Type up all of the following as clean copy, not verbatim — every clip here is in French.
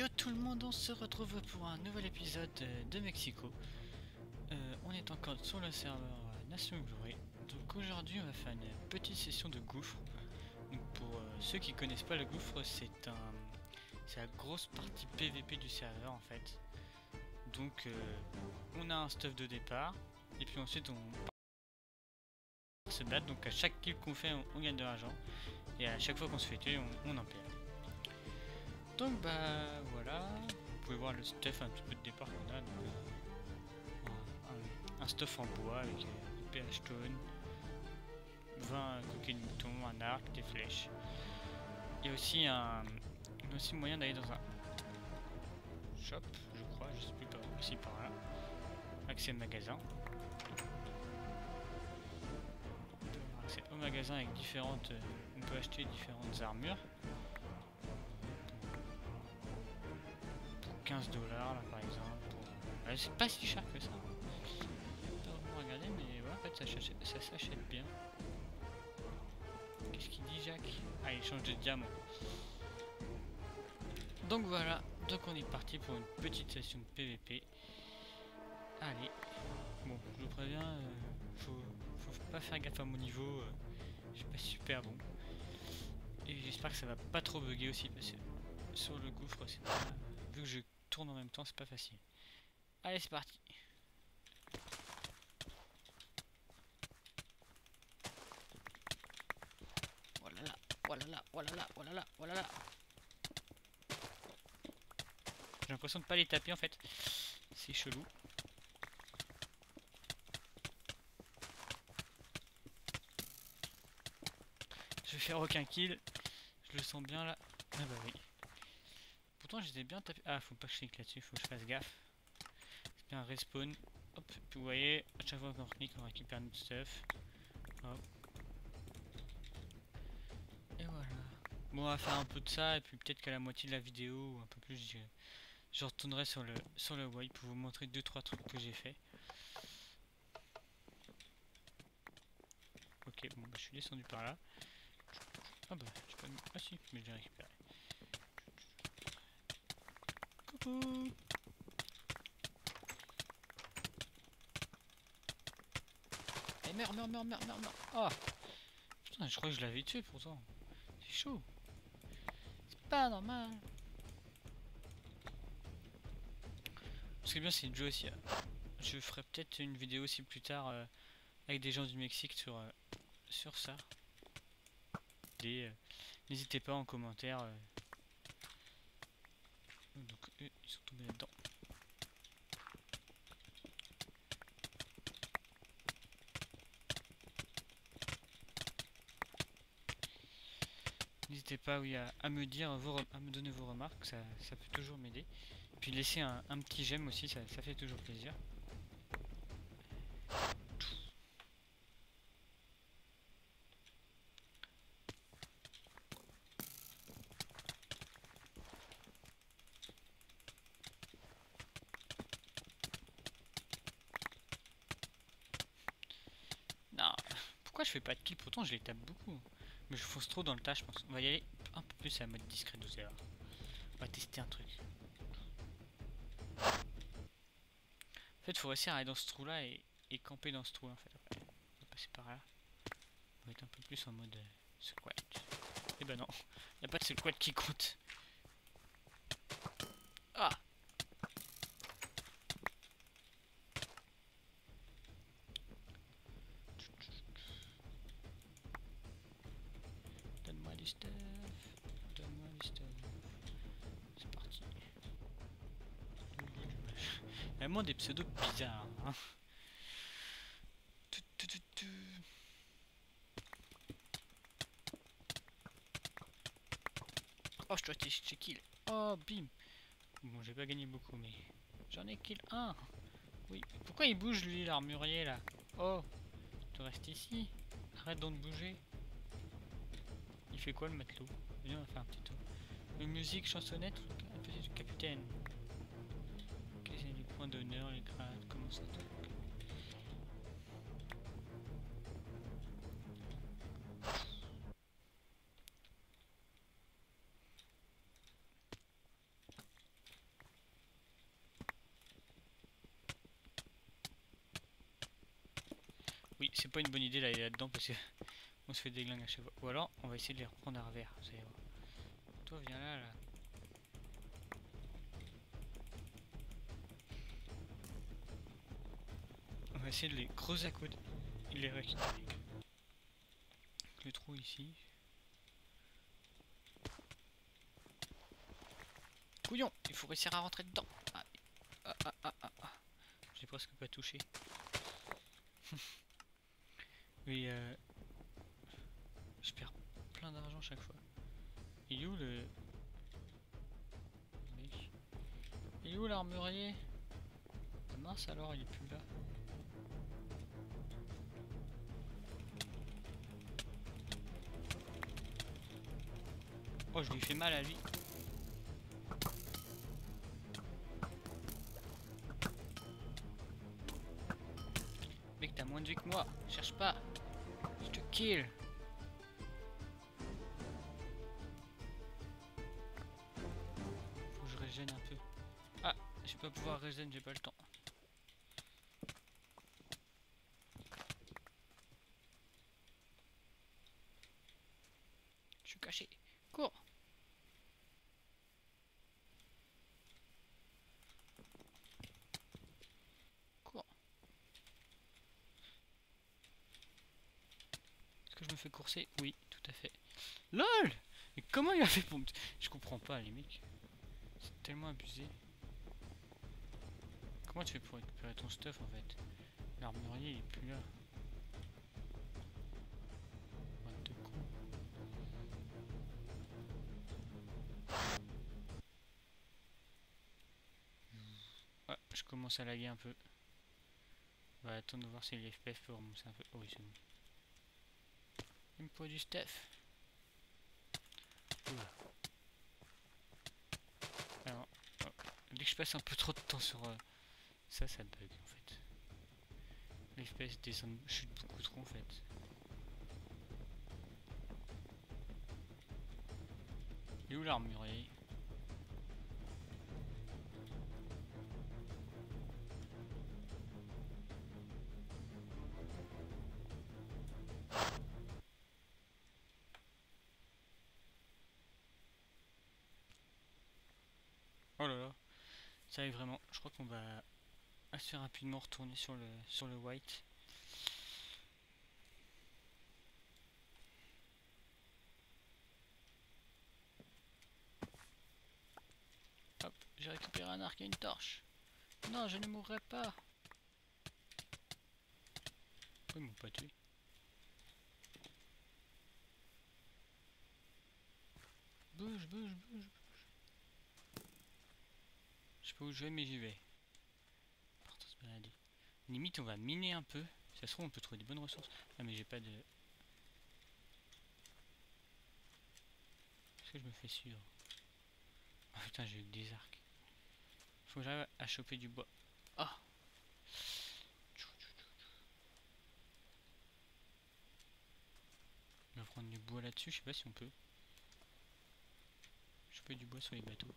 Yo tout le monde, on se retrouve pour un nouvel épisode de Mexico. On est encore sur le serveur Nation Glory. Donc aujourd'hui on va faire une petite session de gouffre. Donc pour ceux qui connaissent pas le gouffre, c'est la grosse partie PVP du serveur en fait. Donc on a un stuff de départ et puis ensuite on se bat. Donc à chaque kill qu'on fait on gagne de l'argent et à chaque fois qu'on se fait tuer on en perd. Donc bah voilà, vous pouvez voir le stuff un petit peu de départ qu'on a. Donc, un stuff en bois avec une PH stone, 20 coquilles de mouton, un arc, des flèches. Il y a aussi moyen d'aller dans un shop, je crois, je sais plus par ici par là. Accès magasin. Accès au magasin avec différentes. On peut acheter différentes armures. Pour 15 $ là par exemple. C'est pas si cher que ça. Regarder, mais voilà, en fait ça s'achète bien. Qu'est-ce qu'il dit Jacques? Ah, il change de diamant. Donc voilà, donc on est parti pour une petite session de PVP. Allez, bon, je vous préviens, faut pas faire gaffe à mon niveau, je suis pas super bon. Et j'espère que ça va pas trop bugger aussi, parce que sur le gouffre, vu que je tourne en même temps, c'est pas facile. Allez, c'est parti. Voilà là, voilà là, voilà là, voilà là, voilà là. J'ai l'impression de pas les taper en fait. C'est chelou. Je vais faire aucun kill. Je le sens bien là. Ah bah oui. Pourtant j'étais bien tapé. Ah, faut pas que je clique là-dessus, faut que je fasse gaffe. C'est bien respawn. Hop, puis vous voyez, à chaque fois qu'on clique, on récupère notre stuff. Hop. Et voilà. Bon, on va faire un peu de ça, et puis peut-être qu'à la moitié de la vidéo, ou un peu plus, je retournerai sur le wipe pour vous montrer 2-3 trucs que j'ai fait. Ok, bon, bah, je suis descendu par là. Ah bah, j'ai pas mis. Ah si, mais je l'ai récupéré. Coucou! Eh, meurs, meurs, meurs, meurs, meurs, meurs! Oh! Putain, je crois que je l'avais tué pourtant. C'est chaud. C'est pas normal. Ce qui est bien, c'est de jouer aussi. Je ferai peut-être une vidéo aussi plus tard avec des gens du Mexique sur ça. N'hésitez pas en commentaire. Donc eux, ils sont tombés là-dedans. N'hésitez pas oui, à me dire, à me donner vos remarques, ça peut toujours m'aider. Puis laisser un petit j'aime aussi, ça fait toujours plaisir. Non, pourquoi je fais pas de kill? Pourtant je les tape beaucoup. Mais je fonce trop dans le tas, je pense. On va y aller un peu plus à mode discret 12 heures. On va tester un truc. En fait, il faut réussir à aller dans ce trou là et camper dans ce trou en fait. Après, on va passer par là. On va être un peu plus en mode squat. Et ben non, il n'y a pas de squat qui compte. Ah! Donne-moi du stuff. Donne-moi du stuff. C'est parti. Il y a vraiment des pseudos bizarres. Hein. Oh, je dois j'ai kill. Oh, bim. Bon, j'ai pas gagné beaucoup, mais j'en ai kill un. Oui. Pourquoi il bouge, lui, l'armurier, là? Oh, tu restes ici. Arrête donc de bouger. Il fait quoi, le matelot? Viens, on va faire un petit tour. Une musique, chansonnette, un petit capitaine. Quels sont les points d'honneur, les grades, comment ça tourne? Oui, c'est pas une bonne idée d'aller là-dedans parce que on se fait déglinguer à chaque fois. Ou alors, on va essayer de les reprendre à revers. Vous allez voir. Toi, viens là, là. On va essayer de les creuser à côté et les récupérer. Le trou ici. Couillon, il faut réussir à rentrer dedans. Ah, ah, ah, ah, ah, ah. J'ai presque pas touché. Oui, je perds plein d'argent chaque fois. Il est où le mec? Il est où l'armurier? Ah mince alors, il est plus là. Oh, je lui fais mal à lui. Mec, t'as moins de vie que moi. Cherche pas. Je te kill. Faut que je régène un peu. Ah, je vais pas pouvoir régène, j'ai pas le temps. Je suis caché. Cours. Cours. Est-ce que je me fais courser? Oui, tout à fait. LOL! Mais comment il a fait pour me... Je comprends pas les mecs. C'est tellement abusé. Comment tu fais pour récupérer ton stuff en fait? L'armurier il est plus là. What the coup. Ouais, je commence à laguer un peu. On va attendre de voir si les FPS peut remonter un peu. Oh oui c'est bon. Il me faut du stuff. Oula. Alors, oh, dès que je passe un peu trop de temps sur ça, ça bug en fait. Les FPS descendent, chute beaucoup trop en fait. Il est où l'armurier? Oh là là, ça arrive vraiment. Je crois qu'on va assez rapidement retourner sur le white. Hop, j'ai récupéré un arc et une torche. Non, je ne mourrai pas. Pourquoi ils m'ont pas tué? Bouge, bouge, bouge. Je sais pas où je vais, mais j'y vais. Partant se balader. Limite, on va miner un peu. Si ça se trouve, on peut trouver des bonnes ressources. Ah, mais j'ai pas de... Est-ce que je me fais suivre? Oh putain, j'ai eu que des arcs. Faut que j'arrive à choper du bois. Ah! On va prendre du bois là-dessus, je sais pas si on peut. Choper du bois sur les bateaux.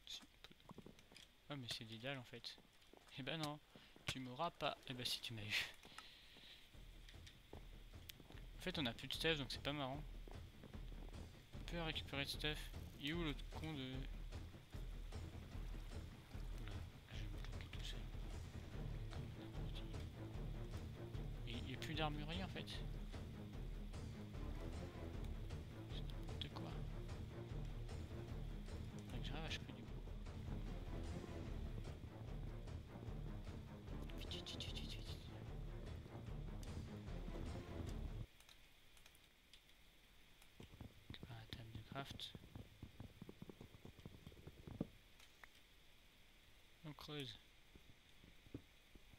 Si on peut. Ah, mais c'est des dalles en fait. Eh ben non, tu m'auras pas. Eh ben si, tu m'as eu. En fait, on a plus de stuff donc c'est pas marrant. On peut récupérer de stuff. Il est où l'autre con de. Oula, je vais me bloquer tout seul. Comme un abruti. Et il n'y a plus d'armurerie en fait. C'est n'importe quoi. Faudrait que j'arrive à choper du bois. Vite, vite, vite, vite, vite, vite. Récupère la table de craft. On creuse.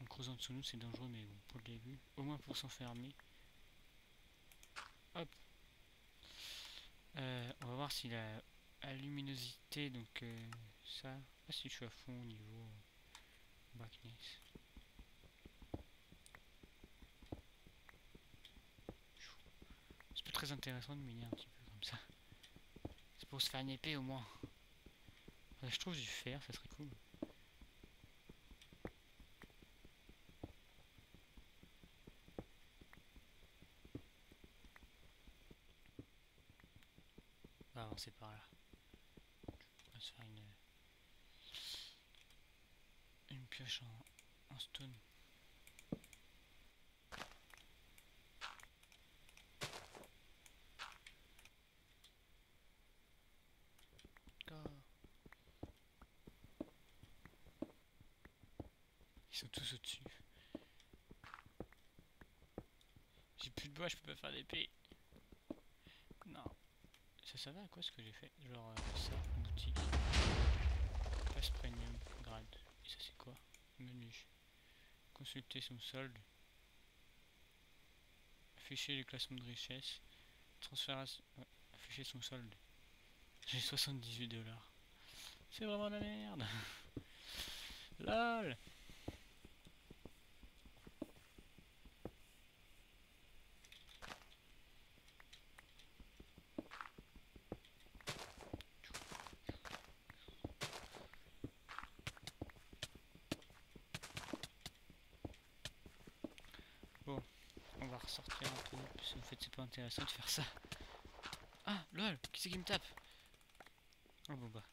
En creusant dessous nous c'est dangereux mais bon pour le début. Au moins pour s'enfermer. Hop. On va voir si la luminosité donc ça. Ah si je suis à fond au niveau brightness. C'est pas très intéressant de miner un petit peu comme ça. C'est pour se faire une épée au moins. Je trouve du fer, ça serait cool. pas avancer par là. On va se faire une pioche en stone. Ils sont tous au-dessus. J'ai plus de bois, je peux pas faire d'épée. Non. Ça va à quoi ce que j'ai fait? Genre ça, boutique. Passe premium, grade. Et ça c'est quoi? Menu. Consulter son solde. Afficher les classements de richesse. Transfération. Afficher son solde. J'ai 78 $. C'est vraiment la merde. LOL. Bon, on va ressortir un peu, parce qu'en fait c'est pas intéressant de faire ça. Ah, lol, qui c'est qui me tape? Oh bon bah.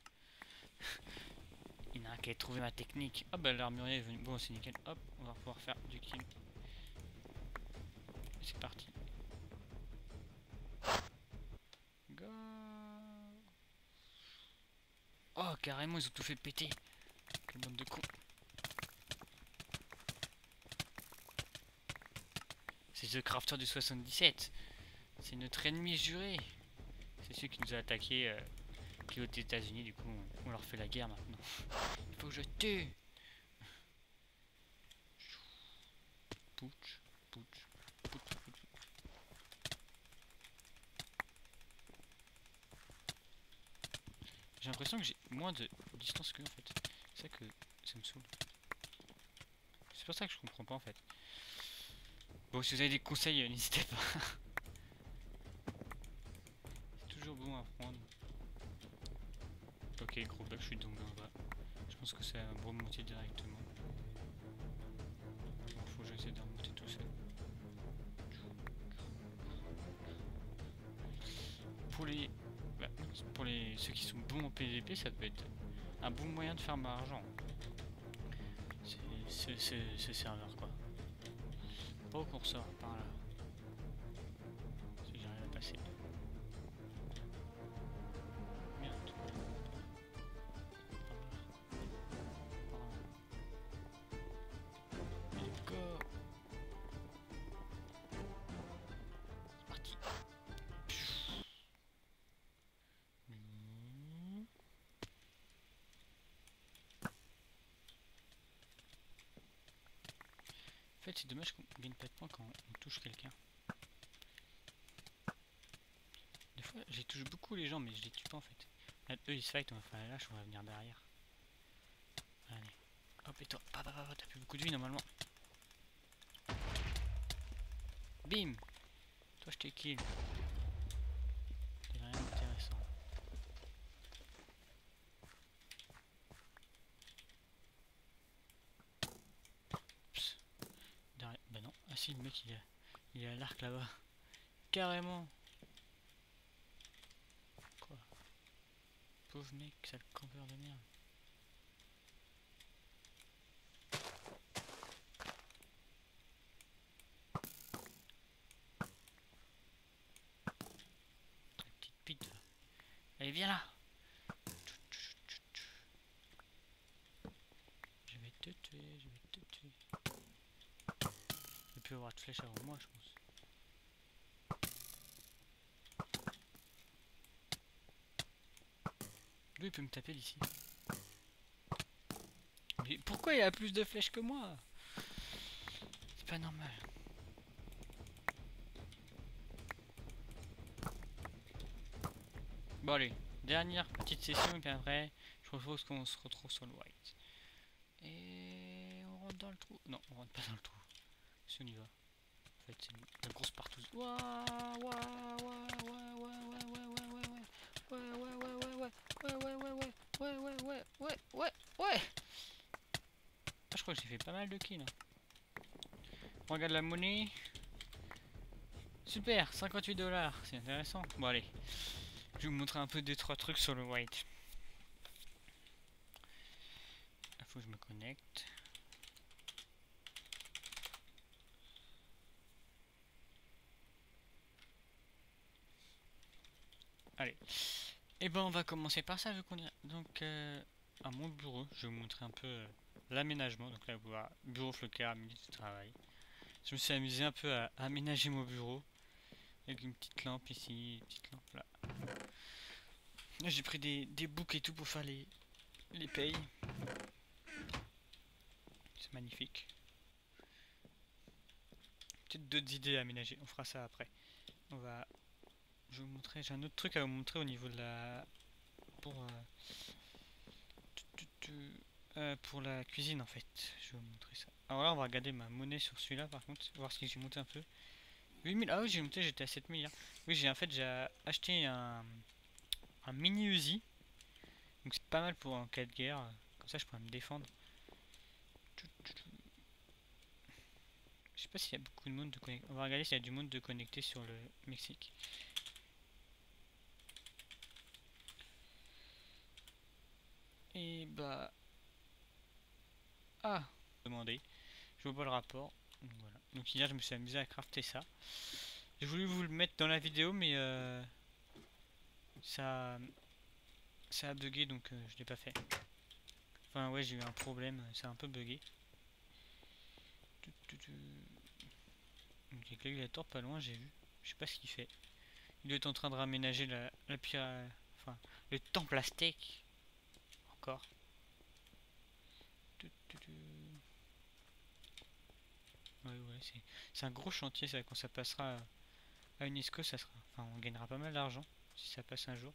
Il y en a un qui a trouvé ma technique. Ah bah l'armurier est venu. Bon c'est nickel, hop, on va pouvoir faire du kill. C'est parti. Go. Oh carrément ils ont tout fait péter. Quelle bande de cons. C'est The Crafter du 77. C'est notre ennemi juré. C'est celui qui nous a attaqué, qui est aux États-Unis. Du coup, on leur fait la guerre maintenant. Il faut que je tue. Pouch, pouch, pouch, pouch. J'ai l'impression que j'ai moins de distance qu'eux en fait. C'est ça que ça me saoule. C'est pour ça que je comprends pas en fait. Bon, si vous avez des conseils, n'hésitez pas. C'est toujours bon à prendre. Ok, gros bug, je suis tombé en bas. Je pense que c'est un bon monter directement. Bon, faut que j'essaie de remonter tout seul. Pour ceux qui sont bons en PVP, ça peut être un bon moyen de faire mon argent. Ce serveur quoi. Pas qu'on ressort par là. Si j'arrive à passer. Merde. Let's go. C'est parti. En fait, c'est dommage qu'on gagne pas de points quand on touche quelqu'un. Des fois, je touche beaucoup les gens, mais je les tue pas en fait. Là, eux ils se fight, on va faire la lâche, on va venir derrière. Allez. Hop, et toi, t'as plus beaucoup de vie normalement. Bim. Toi, je t'ai kill. C'est rien d'intéressant. Bah non, ah si, le mec il est à l'arc là-bas. Carrément. Quoi? Pauvre mec, sale campeur de merde. La petite pite. Allez, viens là. Je vais te tuer, je vais te tuer. Il peut y avoir de flèches avant moi, je pense. Lui, il peut me taper d'ici. Mais pourquoi il a plus de flèches que moi? C'est pas normal. Bon allez, dernière petite session et puis après, je propose qu'on se retrouve sur le white. Et on rentre dans le trou. Non, on rentre pas dans le trou. Si on y va. En fait, c'est la grosse partouze. Ouais. Ah, je crois que j'ai fait pas mal de kills. On regarde la monnaie. Super, 58 $, c'est intéressant. Bon allez, Je vais vous montrer un peu des trois trucs sur le white. Il faut que je me connecte. Allez. Et ben on va commencer par ça vu qu'on est donc à mon bureau. Je vais vous montrer un peu l'aménagement. Donc là vous voyez bureau flocard, ministre du travail. Je me suis amusé un peu à aménager mon bureau avec une petite lampe ici, une petite lampe là. Là j'ai pris des boucs et tout pour faire les payes. C'est magnifique. Peut-être d'autres idées à aménager, on fera ça après. On va. Je vais vous montrer, j'ai un autre truc à vous montrer au niveau de la. Pour pour la cuisine en fait. Je vais vous montrer ça. Alors là on va regarder ma monnaie sur celui-là par contre, voir si j'ai monté un peu. 8000, ah oui j'ai monté, j'étais à 7000 hein. Oui j'ai en fait j'ai acheté un mini Uzi. Donc c'est pas mal pour en cas de guerre, comme ça je pourrais me défendre. Je sais pas s'il y a beaucoup de monde de connecté. On va regarder s'il y a du monde de connecté sur le Mexique. Et bah... Ah, demandez. Je vois pas le rapport. Donc, voilà. Donc hier je me suis amusé à crafter ça. J'ai voulu vous le mettre dans la vidéo mais ça a bugué donc je l'ai pas fait. Enfin ouais j'ai eu un problème, ça a un peu bugué. Donc il y a Gladiator pas loin j'ai vu. Je sais pas ce qu'il fait. Il doit être en train de raménager la pierre. Enfin le temple aztèque. Encore. Ouais, ouais, c'est un gros chantier ça, quand ça passera à UNESCO, ça sera. Enfin, on gagnera pas mal d'argent si ça passe un jour.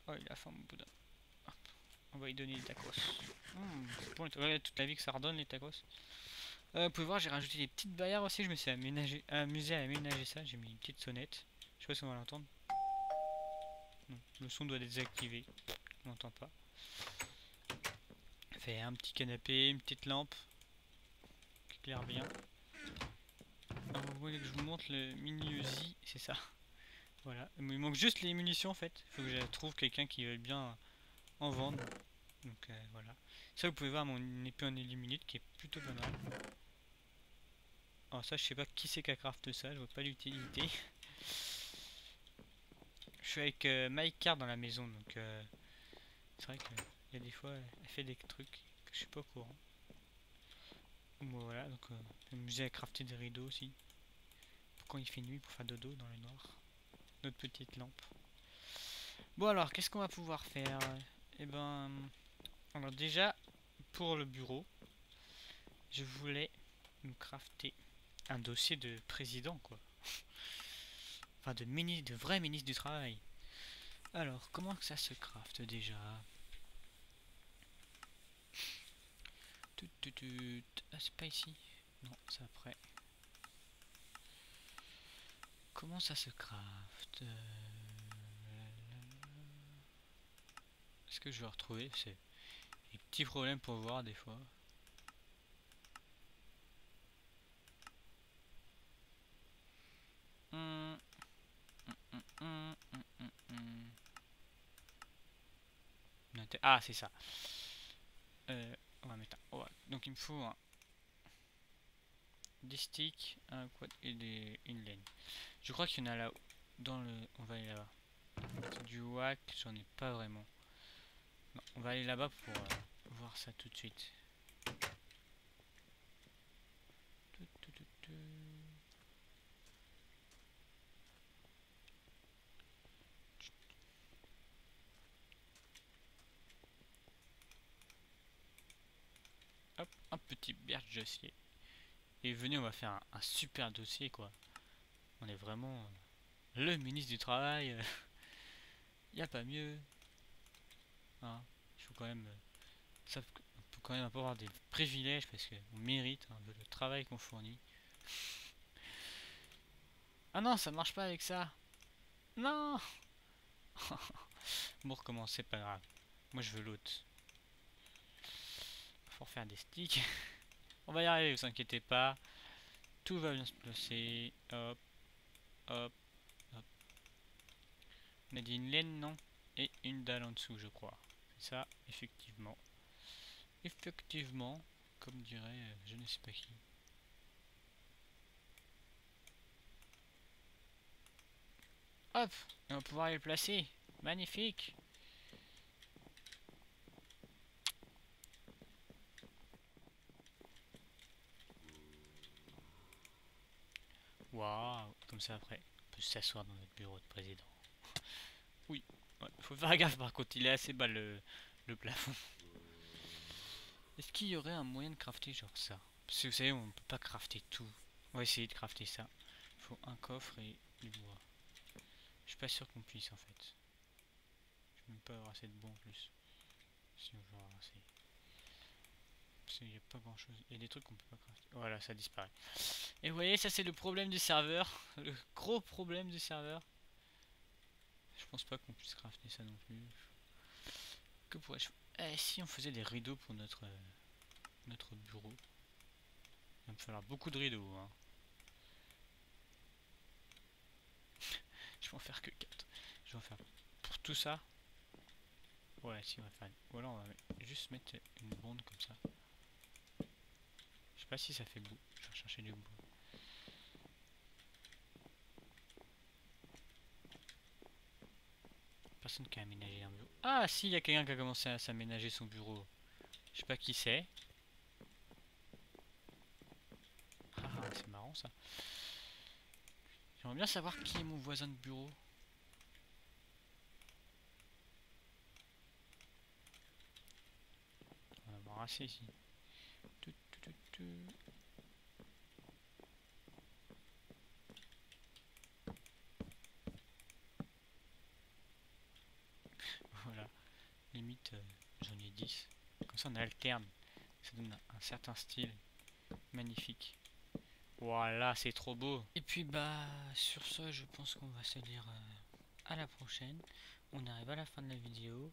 Oh, il a faim, mon boudin. Hop, on va lui donner des tacos. C'est bon, ouais, toute la vie que ça redonne les tacos. Vous pouvez voir, j'ai rajouté des petites barrières aussi. Je me suis amusé à aménager ça. J'ai mis une petite sonnette. Je sais pas si on va l'entendre. Non, le son doit être désactivé. On n'entend pas. Fait un petit canapé, une petite lampe qui éclaire bien. Alors, vous voulez que je vous montre le mini Uzi, c'est ça. Voilà, il me manque juste les munitions en fait. Il faut que je trouve quelqu'un qui veuille bien en vendre. Donc voilà. Ça vous pouvez voir mon épée en illuminite qui est plutôt pas mal. Alors ça je sais pas qui c'est qui a craft ça, je vois pas l'utilité. Je suis avec MyCard dans la maison donc c'est vrai qu'il y a des fois elle fait des trucs que je suis pas au courant. Bon, voilà, donc je vais m'amuser à crafter des rideaux aussi. Pour quand il fait nuit pour faire dodo dans le noir. Notre petite lampe. Bon alors qu'est-ce qu'on va pouvoir faire? Eh ben... Alors déjà, pour le bureau, je voulais me crafter un dossier de président, quoi. Enfin, de vrai ministre du travail. Alors, comment que ça se crafte déjà? Ah, c'est pas ici. Non, c'est après. Comment ça se crafte? Est-ce que je vais retrouver? C'est des petits problèmes pour voir des fois. Ah, c'est ça. On va mettre un... Donc il me faut des sticks, un quad et une laine. Je crois qu'il y en a là dans le... On va aller là-bas. C'est du whack, j'en ai pas vraiment. Non, on va aller là-bas pour voir ça tout de suite. Hop, un petit berge dossier. Et venez, on va faire un super dossier quoi. On est vraiment le ministre du travail. Y a pas mieux. Hein, il faut quand même... ça, on peut quand même avoir des privilèges parce qu'on mérite le travail qu'on fournit. Ah non, ça marche pas avec ça. Non. Bon, recommence, c'est pas grave. Moi je veux l'autre. Faut faire des sticks. On va y arriver, vous inquiétez pas. Tout va bien se placer. Hop, hop, hop. On a dit une laine, non? Et une dalle en dessous, je crois. C'est ça, effectivement. Effectivement, comme dirait je ne sais pas qui. Hop, et on va pouvoir les placer. Magnifique. Waouh, comme ça après, on peut s'asseoir dans notre bureau de président. Oui, ouais, faut faire gaffe par contre, il est assez bas le plafond. Est-ce qu'il y aurait un moyen de crafter genre ça? Parce que vous savez, on peut pas crafter tout. On va essayer de crafter ça. Il faut un coffre et du bois. Je suis pas sûr qu'on puisse en fait. Je peux même pas avoir assez de bois en plus. Si on veut avoir assez. Parce qu'il n'y a pas grand chose. Il y a des trucs qu'on peut pas crafter. Voilà, ça disparaît. Et vous voyez, ça c'est le problème du serveur. Le gros problème du serveur. Je pense pas qu'on puisse crafter ça non plus. Que pourrais-je... Eh, si on faisait des rideaux pour notre bureau. Il va me falloir beaucoup de rideaux. Hein. Je vais en faire que 4. Je vais en faire pour tout ça. Ouais, si on va faire... Ou alors on va juste mettre une bande comme ça. Je sais pas si ça fait bout. Je vais chercher du bois. Personne qui a aménagé un bureau. Ah si, il y a quelqu'un qui a commencé à s'aménager son bureau. Je sais pas qui c'est. Ah, c'est marrant ça. J'aimerais bien savoir qui est mon voisin de bureau. On va en avoir assez ici. Voilà. Limite, j'en ai 10. Comme ça on alterne. Ça donne un certain style. Magnifique. Voilà, c'est trop beau. Et puis bah, sur ce, je pense qu'on va se dire à la prochaine. On arrive à la fin de la vidéo.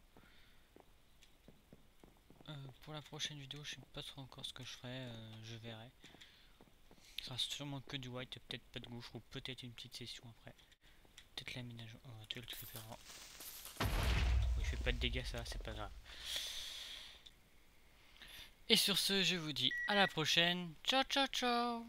Pour la prochaine vidéo, je sais pas trop encore ce que je ferai, je verrai. Ce sera sûrement que du white, peut-être pas de gouffre, ou peut-être une petite session après. Peut-être l'aménagement. Oh, tu le récupérer. Il fait pas de dégâts, ça, c'est pas grave. Et sur ce, je vous dis à la prochaine. Ciao, ciao, ciao!